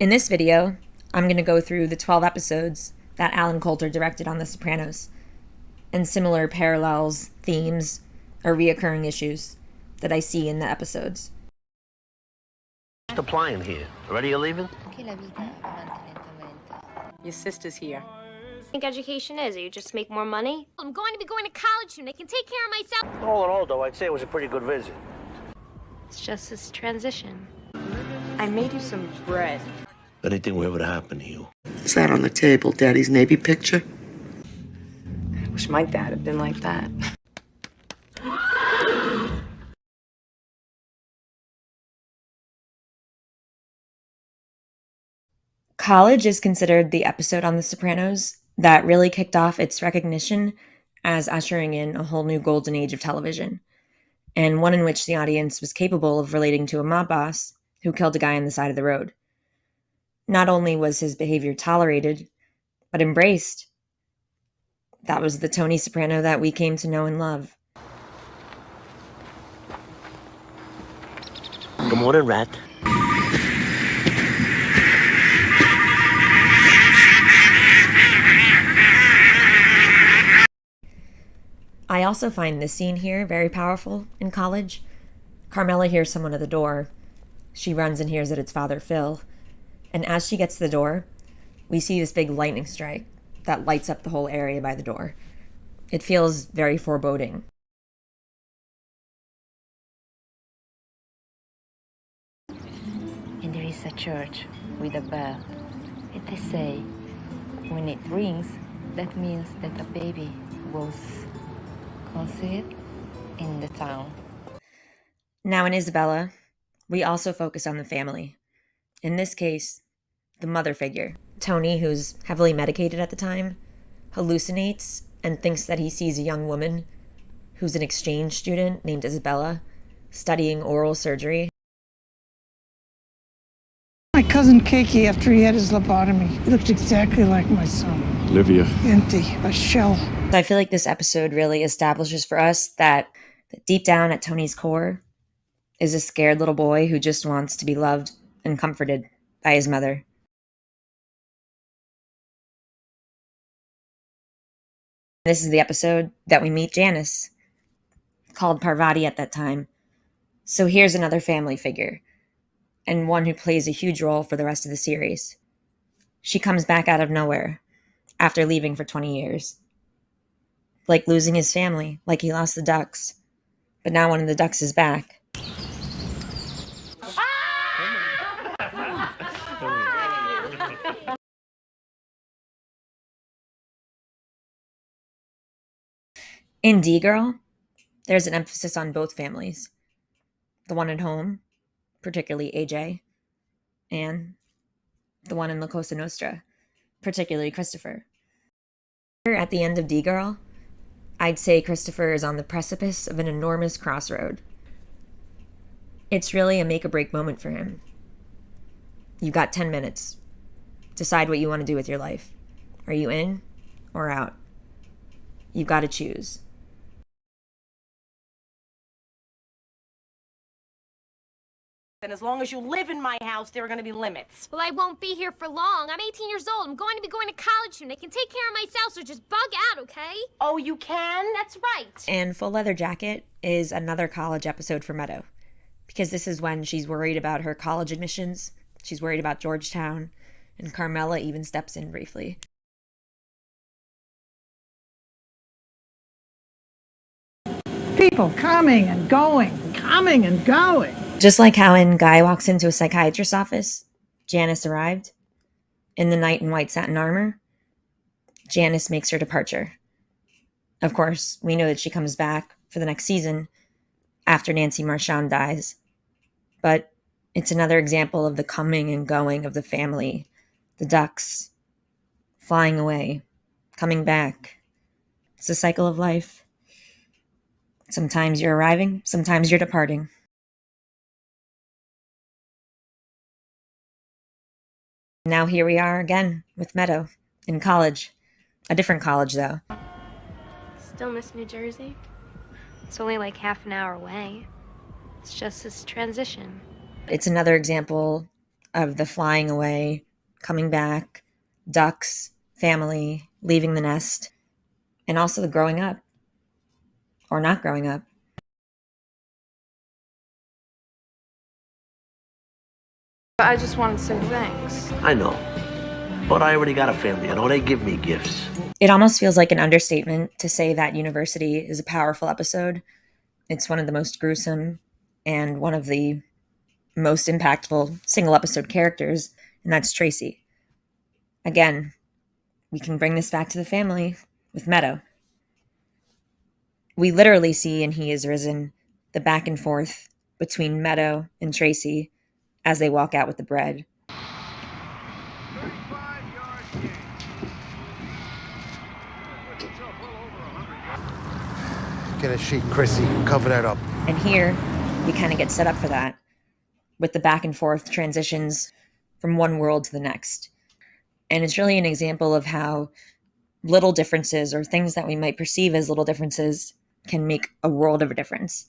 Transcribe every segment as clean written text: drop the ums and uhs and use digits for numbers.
In this video, I'm going to go through the 12 episodes that Alan Coulter directed on The Sopranos, and similar parallels, themes, or reoccurring issues that I see in the episodes. Applying here. Already you're leaving? Your sister's here. Think education is? You just make more money? I'm going to be going to college soon. I can take care of myself. All in all, though, I'd say it was a pretty good visit. It's just this transition. I made you some bread. Anything will ever happen to you. Is that on the table, Daddy's Navy picture? I wish my dad had been like that. College is considered the episode on The Sopranos that really kicked off its recognition as ushering in a whole new golden age of television, and one in which the audience was capable of relating to a mob boss who killed a guy on the side of the road. Not only was his behavior tolerated, but embraced. That was the Tony Soprano that we came to know and love. Good morning, Rat. I also find this scene here very powerful in College. Carmela hears someone at the door. She runs and hears that it's Father Phil. And as she gets to the door, we see this big lightning strike that lights up the whole area by the door. It feels very foreboding. And there is a church with a bell. And they say, when it rings, that means that a baby was conceived in the town. Now in Isabella, we also focus on the family. In this case, the mother figure. Tony, who's heavily medicated at the time, hallucinates and thinks that he sees a young woman who's an exchange student named Isabella studying oral surgery. My cousin Kiki, after he had his lobotomy, he looked exactly like my son. Olivia. Empty, a shell. I feel like this episode really establishes for us that deep down at Tony's core is a scared little boy who just wants to be loved and comforted by his mother. This is the episode that we meet Janice, called Parvati at that time. So here's another family figure, and one who plays a huge role for the rest of the series. She comes back out of nowhere after leaving for 20 years. Like losing his family, like he lost the ducks. But now one of the ducks is back. In D-Girl, there's an emphasis on both families. The one at home, particularly AJ, and the one in La Cosa Nostra, particularly Christopher. At the end of D-Girl, I'd say Christopher is on the precipice of an enormous crossroad. It's really a make-or-break moment for him. You've got 10 minutes. Decide what you want to do with your life. Are you in or out? You've got to choose. And as long as you live in my house, there are going to be limits. Well, I won't be here for long. I'm 18 years old. I'm going to be going to college soon. I can take care of myself, so just bug out, okay? Oh, you can? That's right. And Full Leather Jacket is another college episode for Meadow, because this is when she's worried about her college admissions. She's worried about Georgetown, and Carmela even steps in briefly. People coming and going, coming and going. Just like how in Guy walks into a psychiatrist's office, Janice arrived. In the knight in white satin armor, Janice makes her departure. Of course, we know that she comes back for the next season after Nancy Marchand dies. But it's another example of the coming and going of the family, the ducks, flying away, coming back. It's a cycle of life. Sometimes you're arriving, sometimes you're departing. Now here we are again with Meadow in college. A different college, though. Still miss New Jersey? It's only like half an hour away. It's just this transition. It's another example of the flying away, coming back, ducks, family, leaving the nest, and also the growing up or not growing up. I just wanted to say thanks. I know. But I already got a family. I know they give me gifts. It almost feels like an understatement to say that University is a powerful episode. It's one of the most gruesome and one of the most impactful single episode characters, and that's Tracy. Again, we can bring this back to the family with Meadow. We literally see in He Is Risen the back and forth between Meadow and Tracy as they walk out with the bread. Get a sheet, Chrissy. Cover that up. And here, we kind of get set up for that, with the back and forth transitions from one world to the next. And it's really an example of how little differences or things that we might perceive as little differences can make a world of a difference.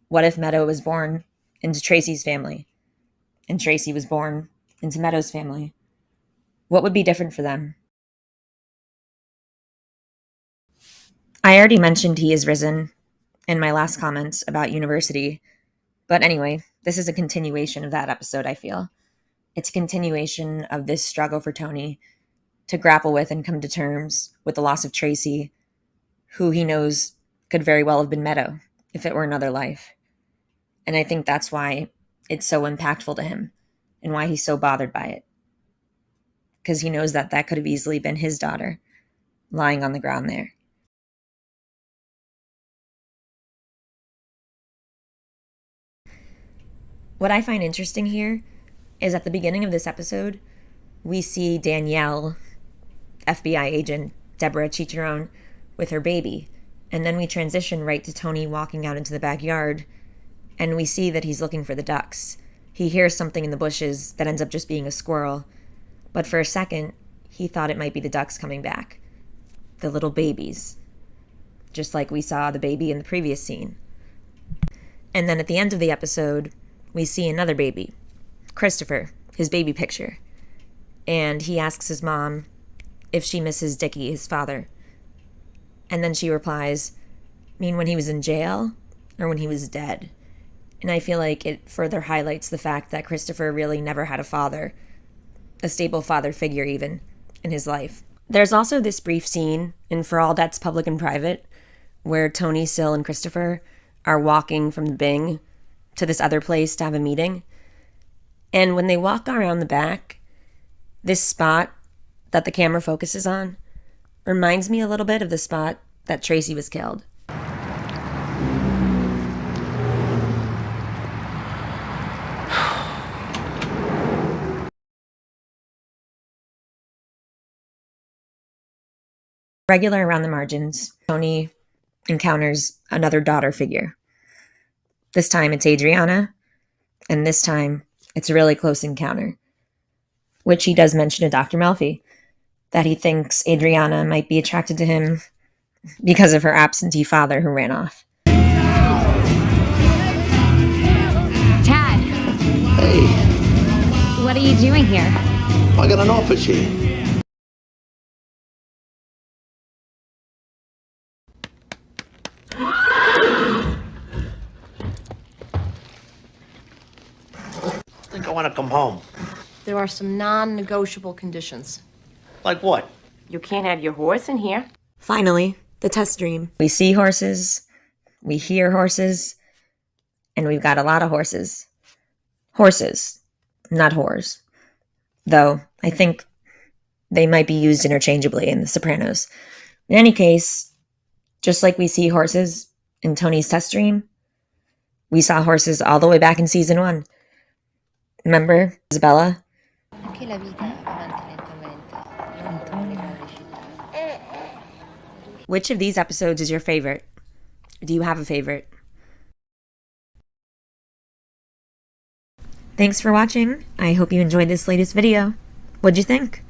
What if Meadow was born into Tracy's family and Tracy was born into Meadow's family? What would be different for them? I already mentioned He Is Risen in my last comments about University, but anyway, this is a continuation of that episode, I feel. It's a continuation of this struggle for Tony to grapple with and come to terms with the loss of Tracy, who he knows could very well have been Meadow if it were another life. And I think that's why it's so impactful to him and why he's so bothered by it. Because he knows that that could have easily been his daughter lying on the ground there. What I find interesting here is at the beginning of this episode, we see Danielle, FBI agent Deborah Chicharron, with her baby. And then we transition right to Tony walking out into the backyard, and we see that he's looking for the ducks. He hears something in the bushes that ends up just being a squirrel. But for a second, he thought it might be the ducks coming back. The little babies. Just like we saw the baby in the previous scene. And then at the end of the episode, we see another baby. Christopher, his baby picture. And he asks his mom if she misses Dickie, his father. And then she replies, mean when he was in jail or when he was dead? And I feel like it further highlights the fact that Christopher really never had a father, a stable father figure even, in his life. There's also this brief scene in For All That's Public and Private where Tony, Sil, and Christopher are walking from the Bing to this other place to have a meeting. And when they walk around the back, this spot that the camera focuses on reminds me a little bit of the spot that Tracy was killed. Regular around the margins, Tony encounters another daughter figure. This time it's Adriana, and this time it's a really close encounter, which he does mention to Dr. Melfi, that he thinks Adriana might be attracted to him because of her absentee father who ran off. Tad, Hey, what are you doing here? I got an office here. I think I want to come home. There are some non-negotiable conditions. Like what? You can't have your horse in here. Finally, the test stream. We see horses, we hear horses, and we've got a lot of horses. Horses, not whores. Though, I think they might be used interchangeably in The Sopranos. In any case, just like we see horses in Tony's test stream, we saw horses all the way back in season 1. Remember Isabella? Anche la vita avanti lentamente, non con velocità. Which of these episodes is your favorite? Do you have a favorite? Thanks for watching. I hope you enjoyed this latest video. What'd you think?